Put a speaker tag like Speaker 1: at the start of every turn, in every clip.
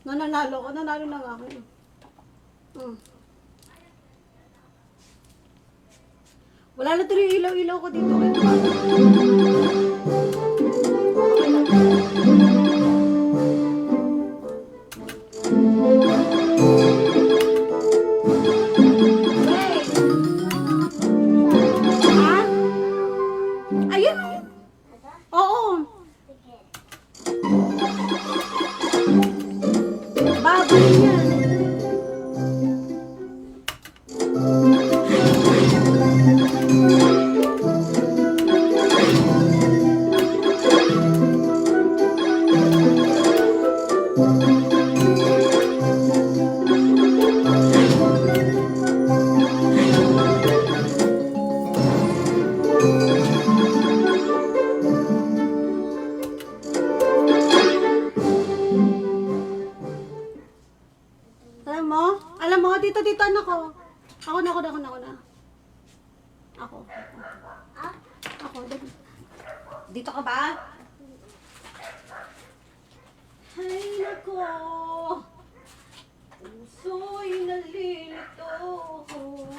Speaker 1: Nananalo ko. Nanalo na nga ako. Wala na tuloy yung ilaw-ilaw ko dito. Okay na. Ayun. Oo. Baboy yan. Alam mo, dito, anak ko. Ako na. Ako. Dito ka ba? Ay, nako. Puso'y nalilito ko.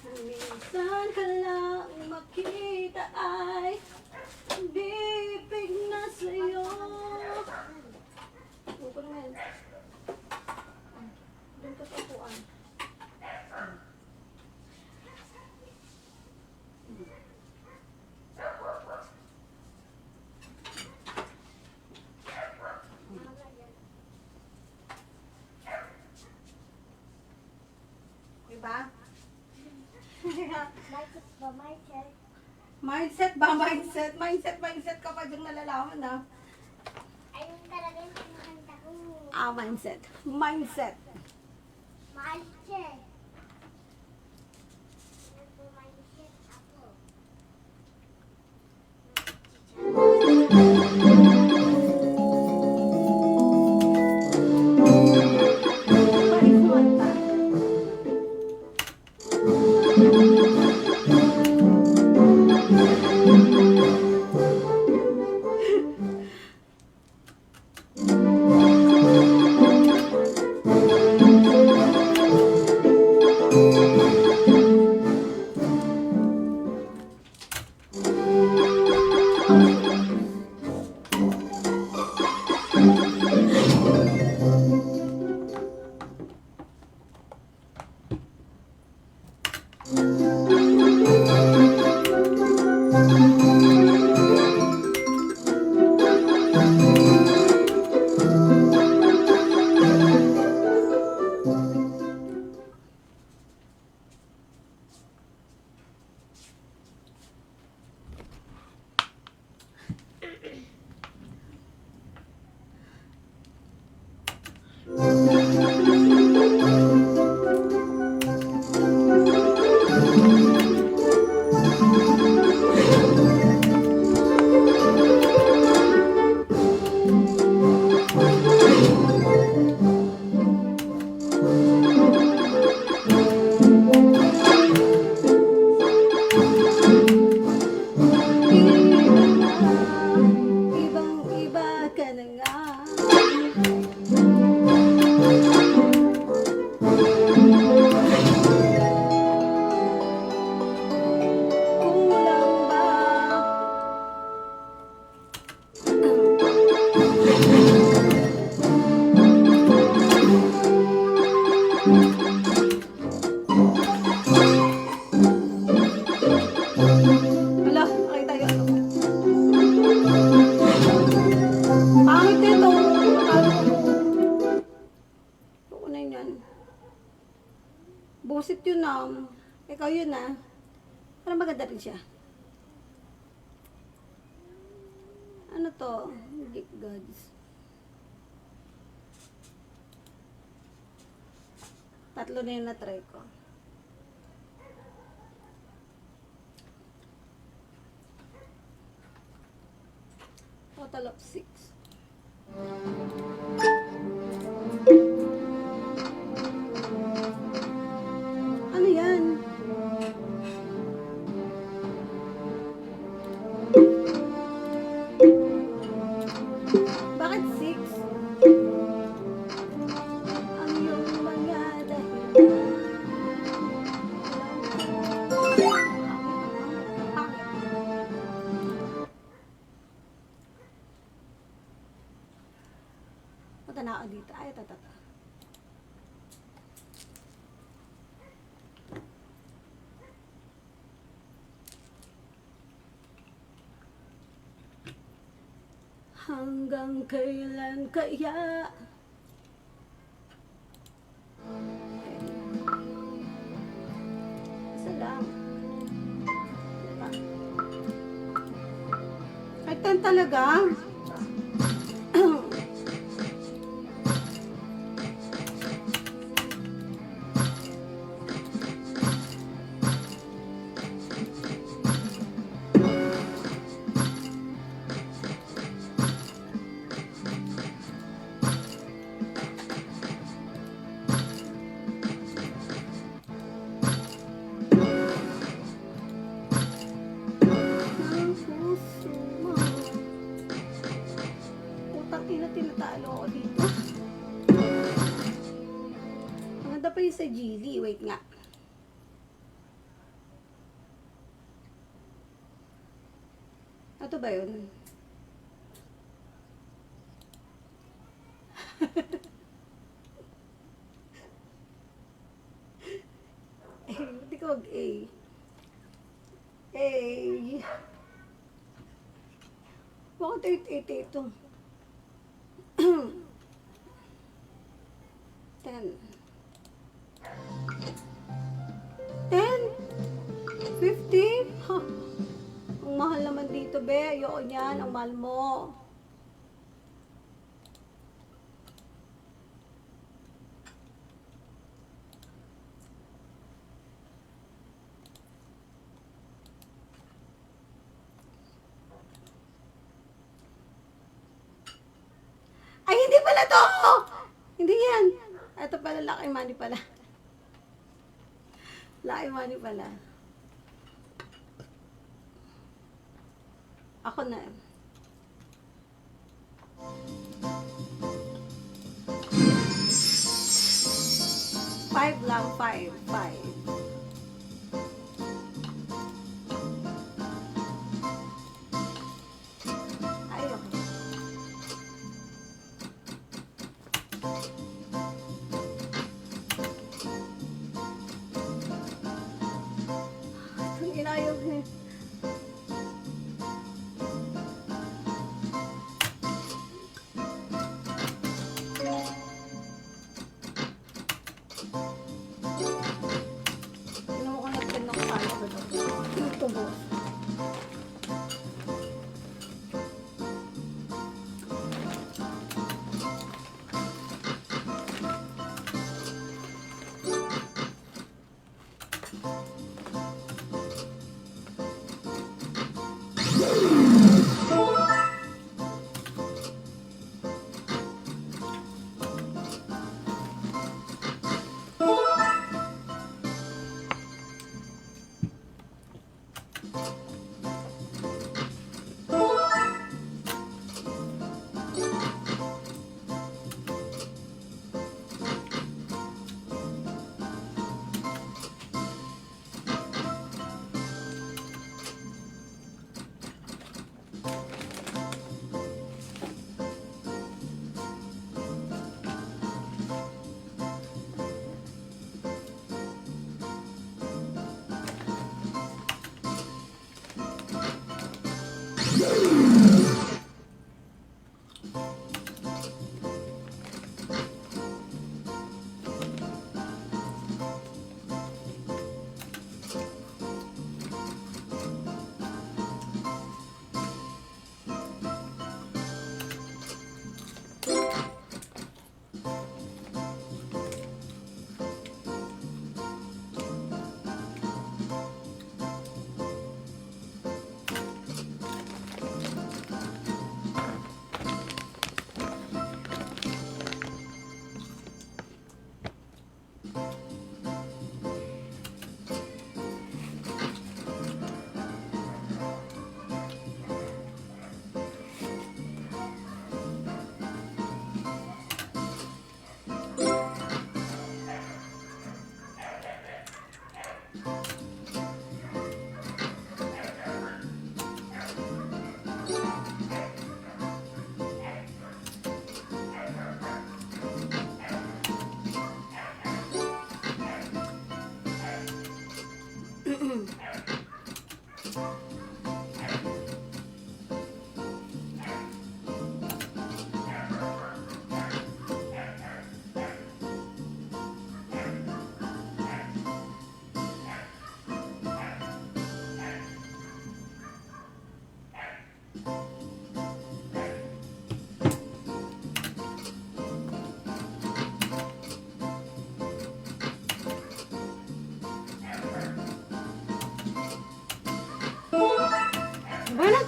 Speaker 1: Minsan ka lang makita ay bibig na sa'yo. Huwag na yan. Doon ka sa upuan. Diba? Mindset ka pa dyan nalalaman na.
Speaker 2: Ayun talaga yung pinakanta ko.
Speaker 1: Mindset.
Speaker 2: Mahal siya eh. Mindset ako.
Speaker 1: Busit yun ikaw yun parang maganda rin siya. Ano to? Geek Gods. Tatlo na yung na-try ko. Total of 6. Ano yan? Bakit 6? Punta na ako dito. Ay, ito. Hanggang kailan kaya? Isa lang. Diba? Ay, 10 talaga? Ang puso mo. Utang ina, tinatalo ako dito. Maganda pa yung sa Geely. Wait nga. Ito ba yun? Hindi ko mag-A. A. Bakit 8 ito? 10. 10? 50? Huh. Ang mahal naman dito, be. Ayoko niyan. Ang mahal mo. Ay, hindi pala to! Hindi yan. Ito pala, Lucky Money pala. Lucky Money pala. Ako na. Five lang, 5. Ayoko. Itong inayog niya. Tingnan mo kung nagpin ako paano ko ito. Ito mo.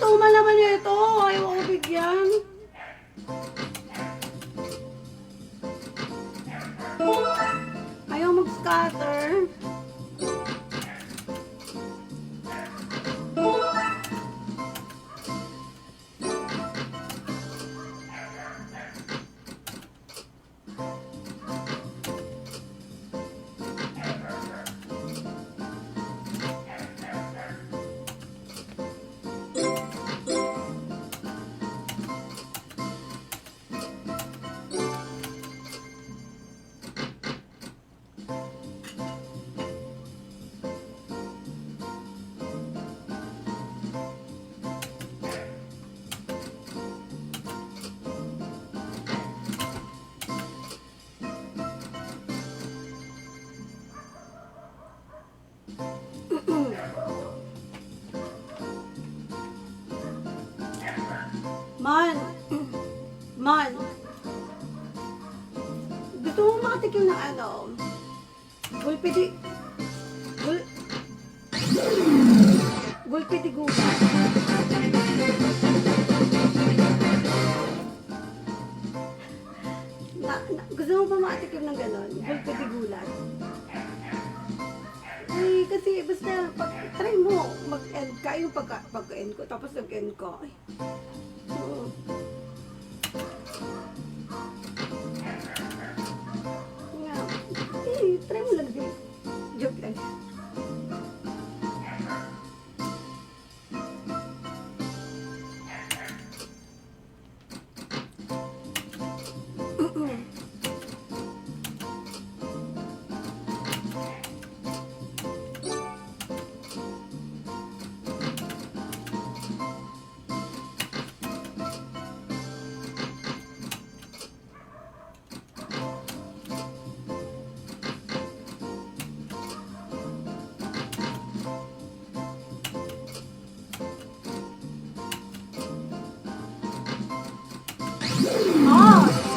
Speaker 1: tumal naman ito. Ayaw ko bigyan. Ayaw mag-scatter. Man! Man! Gusto mo makatikim ng ano? Gulpidi... Gulpidi gubat. Gusto mo ba makatikim ng ganon? Gulpidi gulat? Ay, kasi basta try mo mag-end ka yung pag-end ko, tapos nag-end ko. Ay. Oo. Nga. Try mo lang din. Joke lang.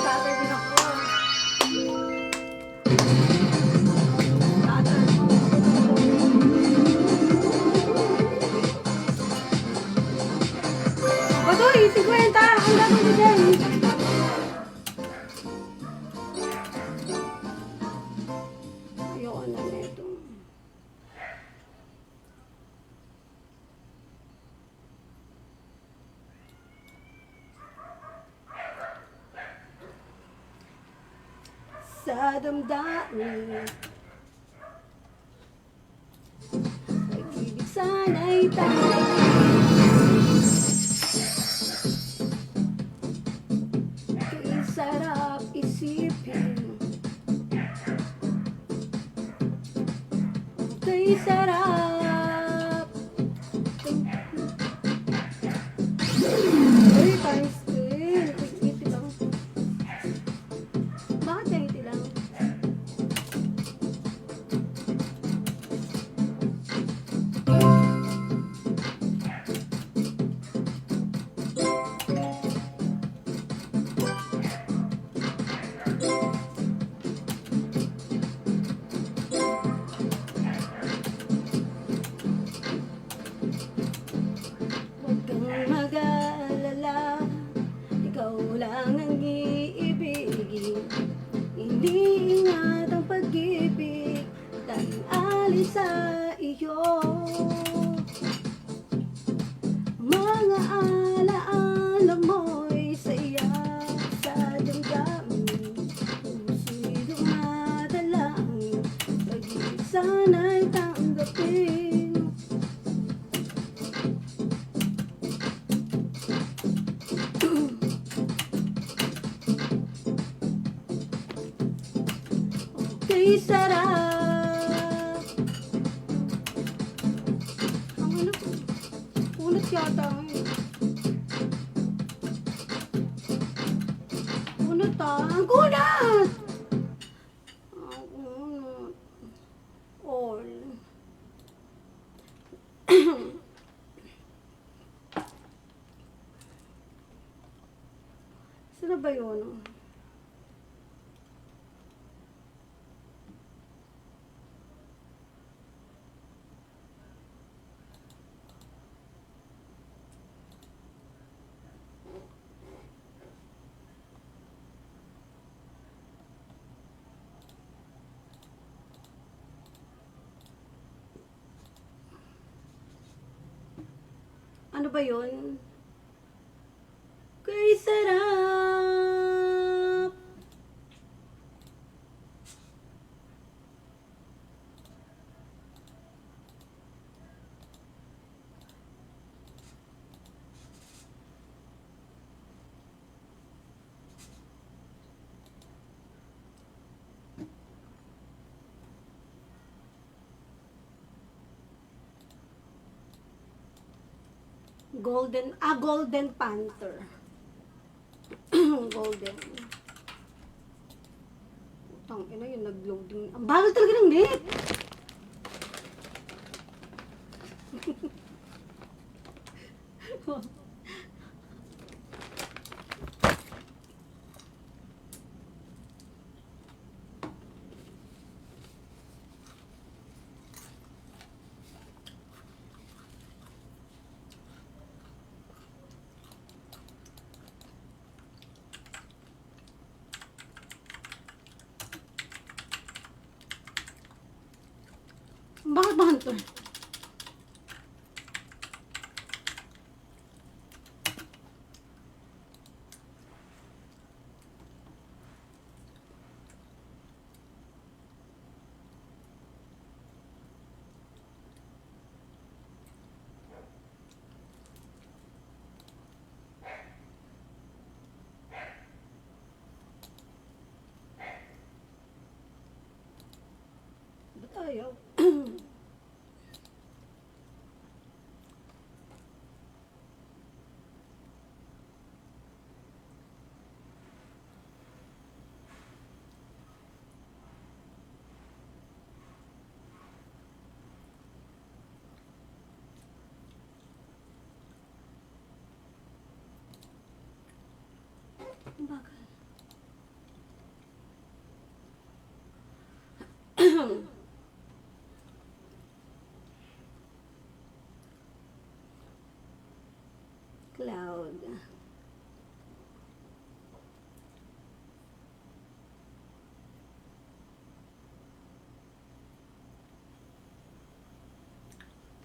Speaker 1: Scatter din ako. Scatter. Baduy, 50! Ang dami ko dyan. Ayoko na neto. Sa damdamin pag-ibig sana'y tayo. Kay sarap isipin, kay sarap. Ay, times 10. Tig-iti lang. Bakit tig-iti lang? Huwag kang mag-alala, ikaw lang ang iibigin. Hindi ingat ang pag-ibig dahil alis sa iyo. Mga alaala mo'y saya sa damdamin. Puso'y dumadalangin, pag-ibig sana'y tanggapin. Kay sarap. Ang ano ko? Kunat yata ngayon. Kunat ah. Ang kunat! Ang kunat. All. Saan na ba yun? Ano ba yun? Kay sarap! Golden Panther. Golden. Utang ina yung nag-loading. Ang bagal talaga ng net. Bakit ba Hunter? Ba't ayaw? Ang bagal. Cloud.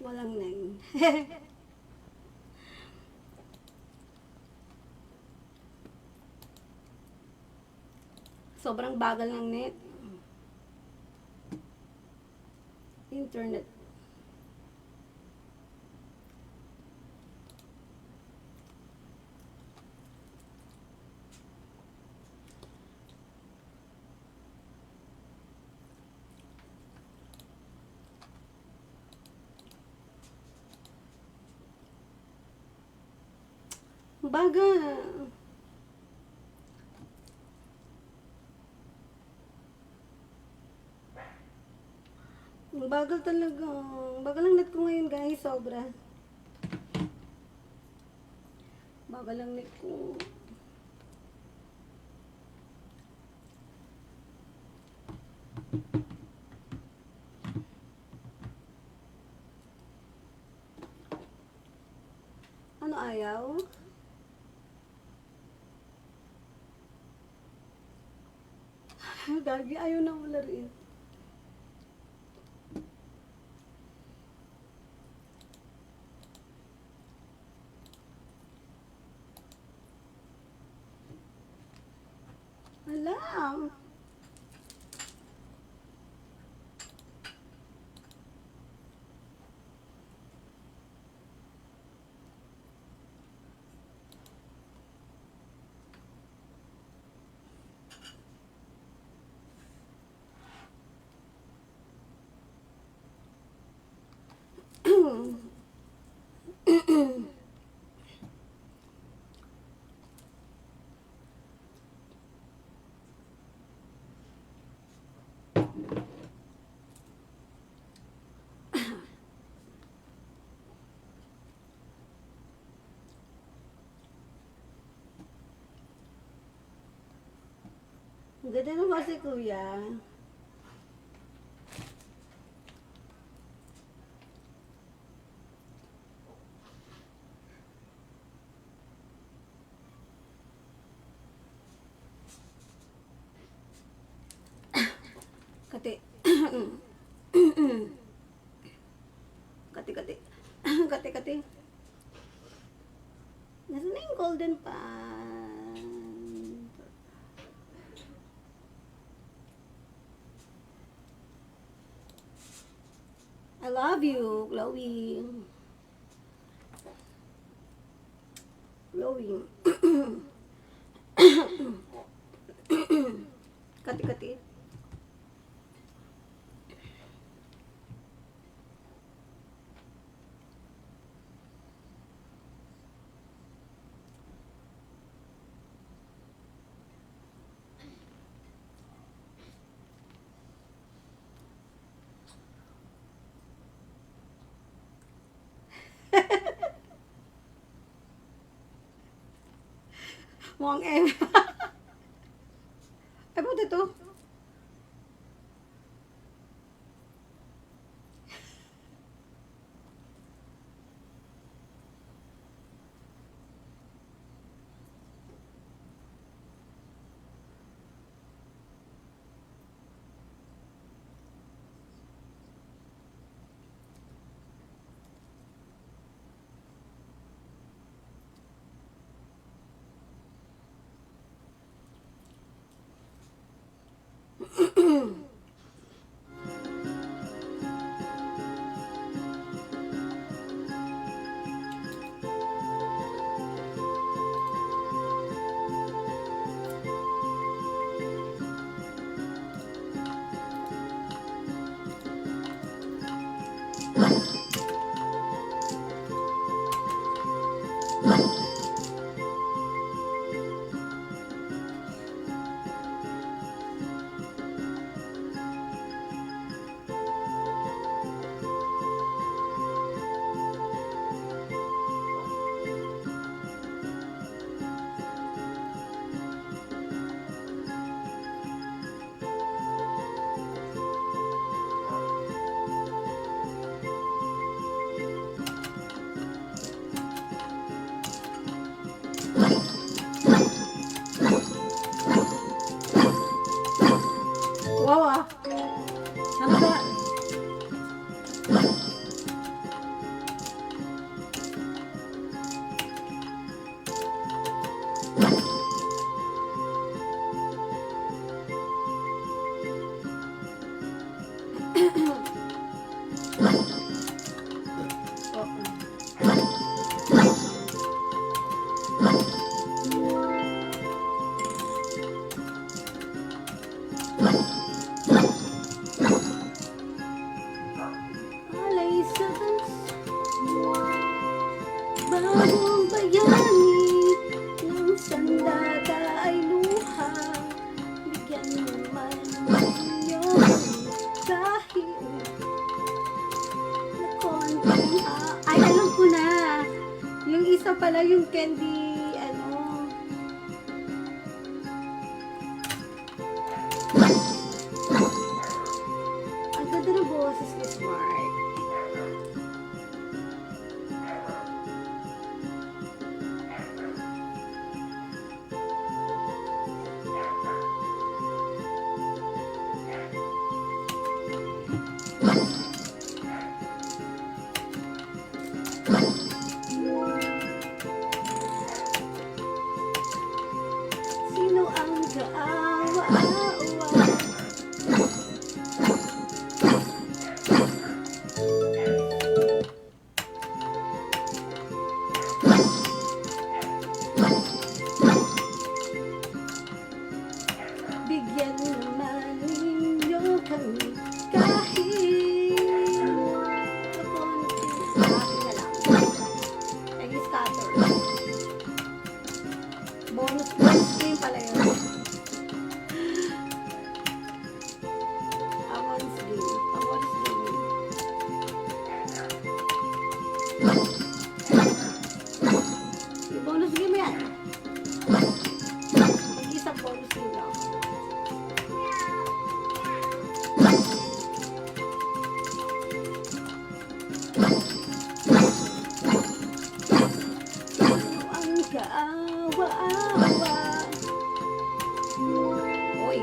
Speaker 1: Walang name. Sobrang bagal ng net. Internet. Bagal. Ang bagal talaga. Ang bagal ang net ko ngayon, guys. Sobra. Bagal ang net ko. Ano ayaw? Gagi, ayaw na wala rin. Alam. Ang ganda naman si Kuya. Kati. Kati. Kati. golden pan. I love you, glowing. Glowing. Kati-kati. Mukhang Ay, buti to. Wow, ah. Ano ba? Alay sa bagong bayani ng sandata ay luha. Bigyan naman yun kahit na konting ay, alam ko na. Yung isa pala yung candy, ano. Ang ganda ng boses ni Smart. Sino ang kaawa-awa? Bigyan naman ninyo kami kahit na konti. Akin na lang. Peggy Scatter. Bonus game pala yun. Amon's game. Amon's game. Yung bonus game yan. Mag-isang bonus game lang. Ang kaawa-awa. Oy.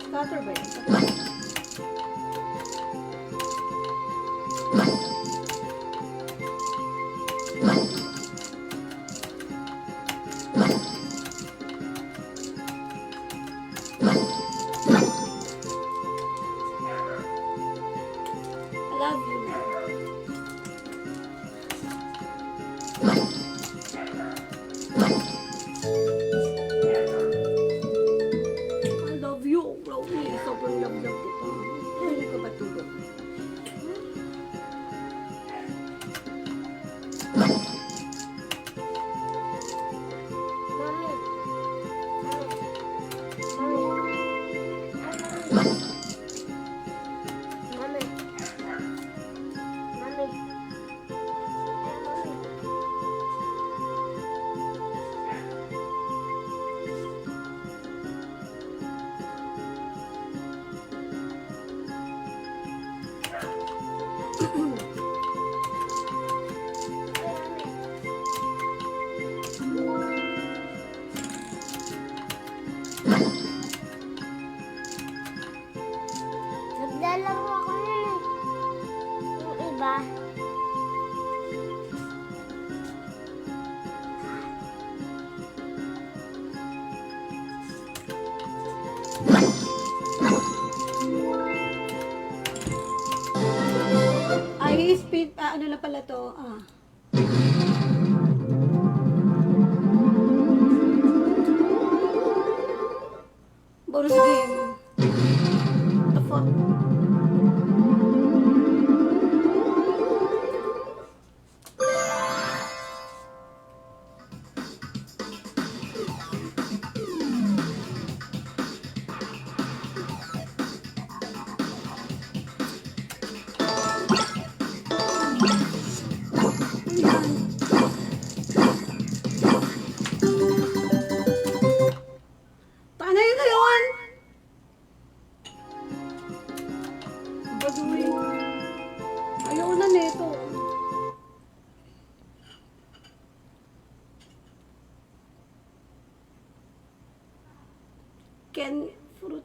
Speaker 1: Scatter ba yun?
Speaker 2: Mami. Mami. Mami. Naglalaro ako nun eh. Yung iba.
Speaker 1: Ay, speed, ano na pala to? Bonus game. The fuck? Paano yun na yun? Baduy. Ayaw na neto. Can fruit.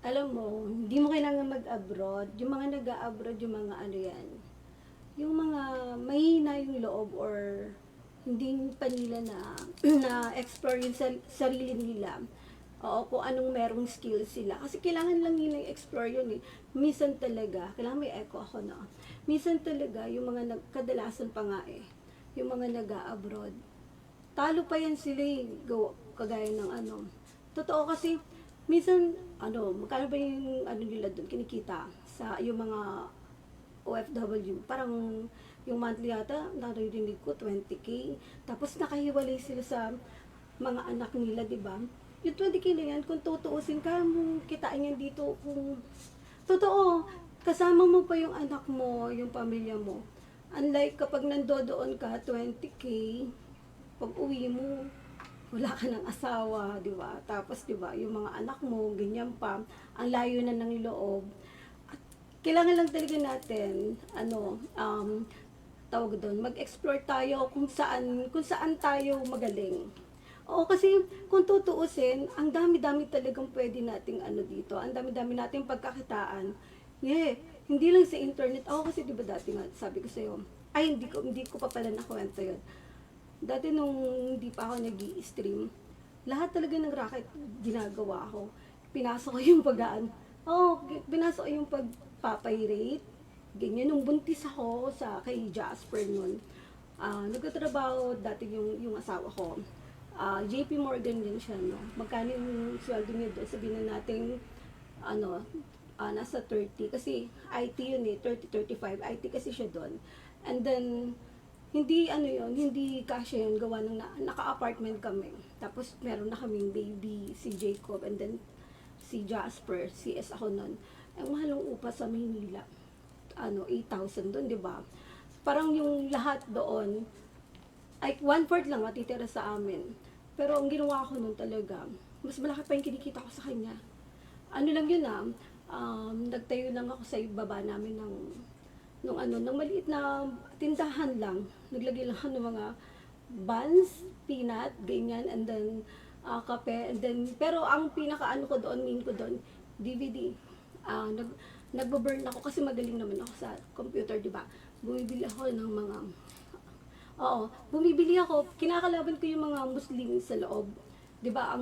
Speaker 1: Alam mo, hindi mo kailangan mag-abroad. Yung mga nag-a-abroad, yung mga ano yan, yung mga mahina yung loob or hindi pa nila na-explore yung sarili nila. Oo, kung anong merong skills sila. Kasi kailangan lang nila i-explore yun eh. Minsan talaga, kailangan may echo ako na. Minsan talaga, yung mga kadalasan pa nga eh, yung mga nag-a-abroad. Talo pa yan sila eh, kagaya ng ano. Totoo kasi, minsan, magkano ba yung ano nila doon, kinikita sa yung mga OFW, parang yung monthly yata, naririnig ko, 20K. Tapos nakahiwalay sila sa mga anak nila, di ba? Yung 20K na yan, kung tutuusin ka, kitain yan dito, kung totoo, kasama mo pa yung anak mo, yung pamilya mo. Unlike kapag nandoon ka, 20K, pag uwi mo, wala ka ng asawa, di ba? Tapos, di ba, yung mga anak mo, ganyan pa, ang layo na ng loob. At kailangan lang talaga natin, tawag doon, mag-explore tayo kung saan tayo magaling. Oo, kasi kung tutuusin, ang dami-dami talagang pwede nating dito. Ang dami-dami nating pagkakitaan. Yeah, hindi lang sa internet. Ako kasi 'di ba dati nga sabi ko sa iyo, ay hindi ko pa pala nakwento 'yon. Dati nung hindi pa ako nag-i-stream, lahat talaga ng racket ginagawa ko. Pinasok ko yung pinasok ko yung pagpapay-rate. Ganyan, nung buntis ako kay Jasper nun. Nagtatrabaho dati yung asawa ko. JP Morgan din siya, no? Magkano yung sweldo niya doon? Sabihin na natin, nasa 30. Kasi IT yun eh, 30-35. IT kasi siya doon. And then, hindi kasya yun, gawa ng naka-apartment kami. Tapos meron na kaming baby, si Jacob, and then si Jasper, CS ako nun. Ang mahal ng upa sa Maynila, 8,000 doon, di ba? Parang yung lahat doon, ay 1/4 lang matitira sa amin. Pero ang ginawa ko nun talaga, mas malaki pa yung kinikita ko sa kanya. Ano lang yun nagtayo lang ako sa baba namin nung maliit na tindahan lang. Naglagay lang ako ng mga buns, peanut, ganyan, and then kape, and then, pero ang pinaka ano ko doon, main ko doon, DVD. Nagbo-burn ako kasi magaling naman ako sa computer, di ba? Bumibili ako ng mga, bumibili ako, kinakalaban ko yung mga Muslim sa loob. Di ba,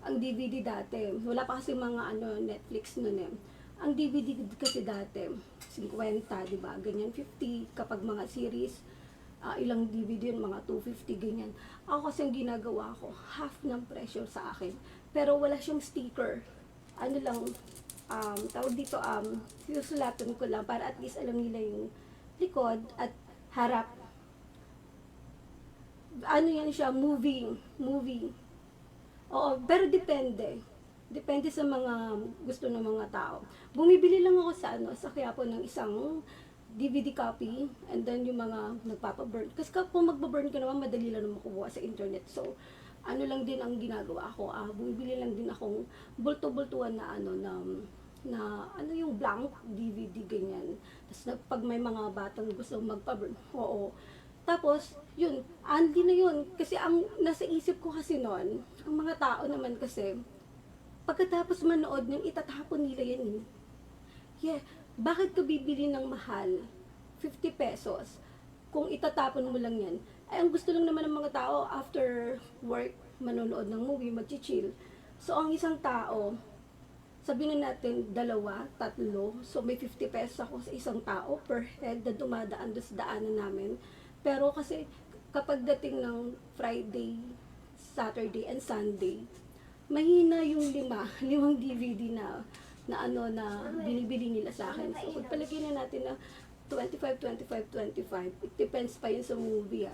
Speaker 1: ang DVD dati, wala pa kasi mga Netflix noon eh. Ang DVD kasi dati, 50, di ba? Ganyan, 50 kapag mga series, ilang DVD yun, mga 250, ganyan. Ako kasi ang ginagawa ko, half ng presyo sa akin. Pero wala siyang sticker. Ano lang, tawag dito, sinusulatan ko lang para at least alam nila yung likod at harap. Ano yan siya, movie. Oo, pero depende. Depende sa mga gusto ng mga tao. Bumibili lang ako sa Quiapo ng isang DVD copy, and then yung mga nagpapaburn. Kasi kung magbaburn ka naman, madali lang naman makuha sa internet. So, ano lang din ang ginagawa ko, bumibili lang din akong bulto-bultuan na yung blank DVD, ganyan. Tapos pag may mga batang gusto magpaburn, oo. Tapos, yun, hindi na yun. Kasi ang nasa isip ko kasi noon, ang mga tao naman kasi, pagkatapos manood ng itatapon nila yan eh. Yeah, bakit ka bibili ng mahal? 50 pesos. Kung itatapon mo lang yan. Ay, ang gusto lang naman ng mga tao, after work, manonood ng movie, mag-chill. So, ang isang tao, sabihin na natin, 2, 3, so may 50 pesos ako sa isang tao per head na dumadaan doon sa daanan namin. Pero kasi, kapag dating ng Friday, Saturday, and Sunday, mahina yung 5 DVD na binibili nila sa akin. So, pagpalagay na natin na 25, 25, 25, it depends pa yun sa movie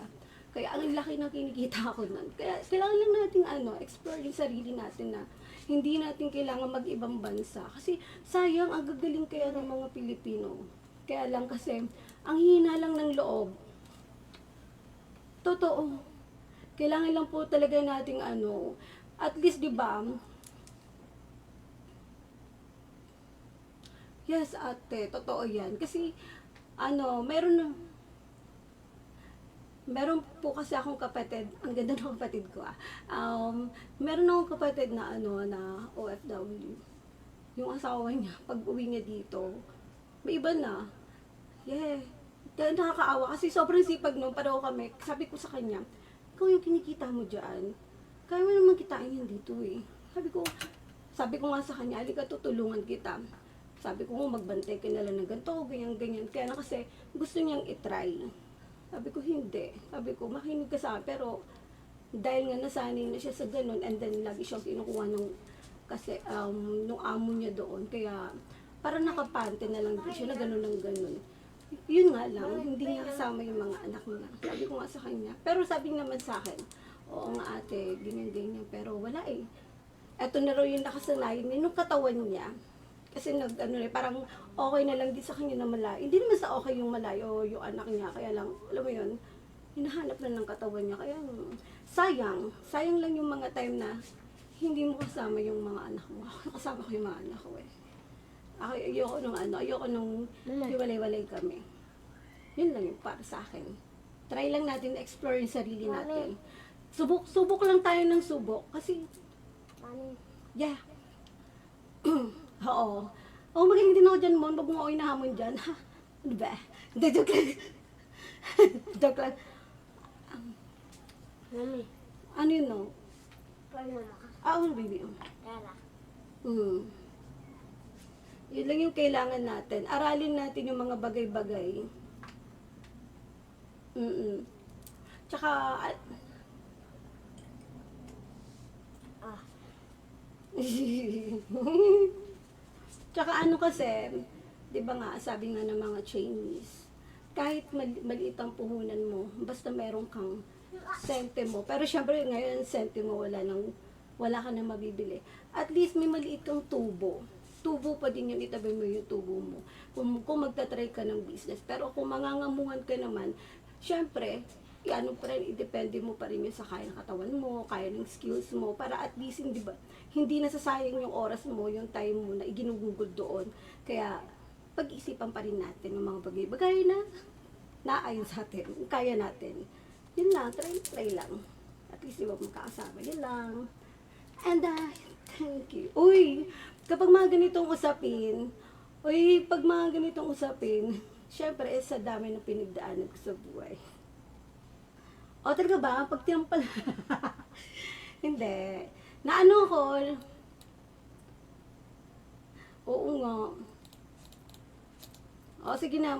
Speaker 1: Kaya ang laki ng kinikita ko nun. Kaya kailangan lang natin explore yung sarili natin na hindi natin kailangan mag-ibang bansa. Kasi sayang, ang gagaling kaya ng mga Pilipino. Kaya lang kasi, ang hina lang ng loob. Totoo. Kailangan lang po talaga nating at least, di ba, yes, ate, totoo yan. Kasi, meron po kasi akong kapatid, ang ganda ng kapatid ko meron akong kapatid na na OFW. Yung asawa niya, pag uwi niya dito, may iba na. Yeah. Kaya nakakaawa kasi sobrang sipag nung pareho kami. Sabi ko sa kanya, ikaw yung kinikita mo dyan. Kaya mo naman kitain yan dito eh. Sabi ko nga sa kanya, alika tutulungan kita. Sabi ko magbantay ka na lang ng ganito, ganyan. Kaya na kasi gusto niyang itry. Sabi ko hindi. Sabi ko makinig ka sa akin. Pero dahil nga nasanay na siya sa ganun, and then lagi siyang kinukuha nung amo niya doon. Kaya parang nakapante na lang din siya na ganun ng ganun. Yun nga lang, hindi niya kasama yung mga anak niya. Sabi ko nga sa kanya. Pero sabi naman sa akin, oo nga ate, ganyan. Pero wala eh. Eto na raw yung nakasanayan niya, nung katawan niya. Kasi parang okay na lang din sa kanya na malayo. Hindi naman sa okay yung malayo yung anak niya. Kaya lang, alam mo yun, hinahanap na ng katawan niya. Kaya sayang lang yung mga time na hindi mo kasama yung mga anak mo. Ako kasama ko yung mga anak ko eh. Ayoko nung hiwalay-walay kami. Yun lang yung para sa akin. Try lang natin explore yung sarili natin. Subok lang tayo ng subok. Kasi, yeah. Oo. Magaling din ako dyan, Mon. Wag mo ako inahamon dyan. Ano ba? Hindi, joke lang. Joke lang.
Speaker 2: Mami,
Speaker 1: Ano yun, no?
Speaker 2: paano ka?
Speaker 1: Baby.
Speaker 2: Tara.
Speaker 1: Yun lang yung kailangan natin. Aralin natin yung mga bagay-bagay. Tsaka, tsaka kasi, di ba nga, sabi nga ng mga Chinese, kahit maliit ang puhunan mo, basta meron kang sentimo. Pero syempre ngayon, sentimo, wala ka na mabibili. At least may maliit kang tubo. Tubo pa din yun, itabi mo yung tubo mo. Kung magta-try ka ng business. Pero kung mangangamuhan ka naman, syempre, idepende mo pa rin yun sa kaya ng katawan mo, kaya ng skills mo, para at least, hindi nasasayang yung oras mo, yung time mo na iginugugod doon. Kaya, pag-isipan pa rin natin yung mga bagay-bagay na naayon sa atin, kaya natin. Yun lang, try lang. At least di ba magkakasama, yun lang. And thank you. Uy, kapag mga ganitong usapin, syempre, sa dami ng pinagdaanan ko sa buhay. O, talaga ba? Pag tinampal... Hindi. Naano ko, oo nga. O, sige na.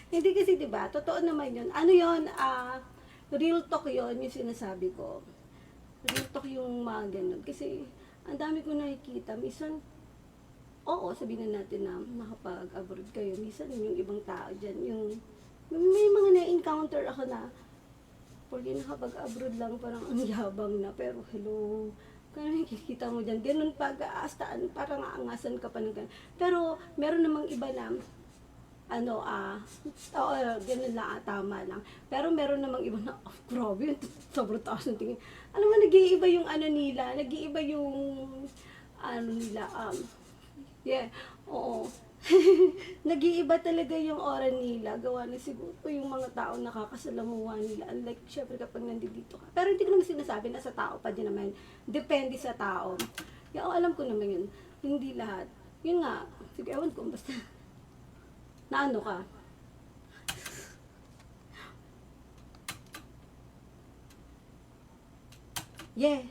Speaker 1: Hindi kasi, diba? Totoo naman yun. Ano yun? Real talk yun, yung sinasabi ko. Real talk yung mga ganun. Kasi, ang dami ko nakikita. Minsan, oo, sabihin na natin na nakapag-abroad kayo. Minsan, yung ibang tao dyan, may mga na-encounter ako na, porque nakapag-abroad lang, parang ang yabang na. Pero, hello, kaya nakikita mo dyan. Ganun pag-aastaan, parang aangasan ka pa ng ganun. Pero, meron namang iba na, oo, ganun lang, tama lang. Pero meron namang iba na, oh, grabe, sobrang taas ng tingin. Alam mo, nag-iiba yung nila, nag-iiba yung, nila, yeah, oo. Nag-iiba talaga yung aura nila, gawa na siguro yung mga tao nakakasalamuha nila. Unlike, syempre kapag nandito ka. Pero hindi ko naman sinasabi na sa tao pa din naman. Depende sa tao. Yung, alam ko naman yun. Hindi lahat. Yun nga, sige, ewan ko, basta. Na ano ka? Yeah.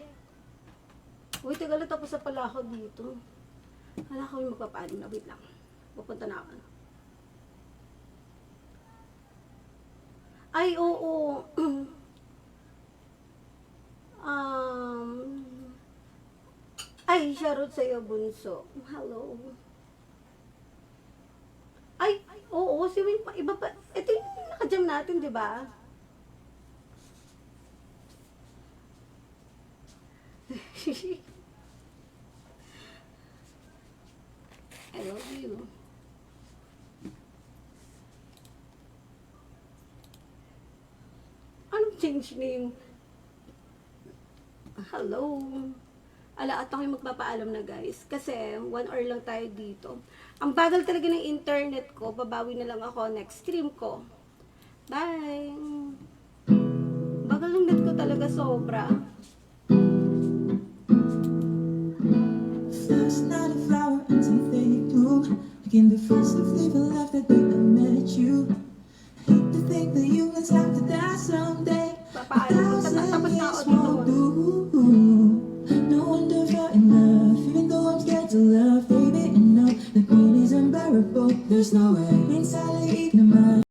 Speaker 1: Uy, tagal na tapos na pala ako dito. Wala ko yung magpapaalim na. Wait lang. Pupunta na ako. Ay, oo. Ay, shoutout sa'yo, bunso. Hello. Ay, oo, si Win pa, iba pa. Ito yung nakajam natin, di ba? I love you. Anong change name? Hello. Ala, at ako'y magpapaalam na guys. Kasi 1 hour lang tayo dito. Ang bagal talaga ng internet ko. Babawi na lang ako next stream ko. Bye! Bagal ng net ko talaga sobra.
Speaker 3: First night a flower until they bloom. Like in the first of living life that day I met you. Hate to think that you must have to die someday.
Speaker 1: Papaalam ko. Tapos na ako dito.
Speaker 3: Won't do.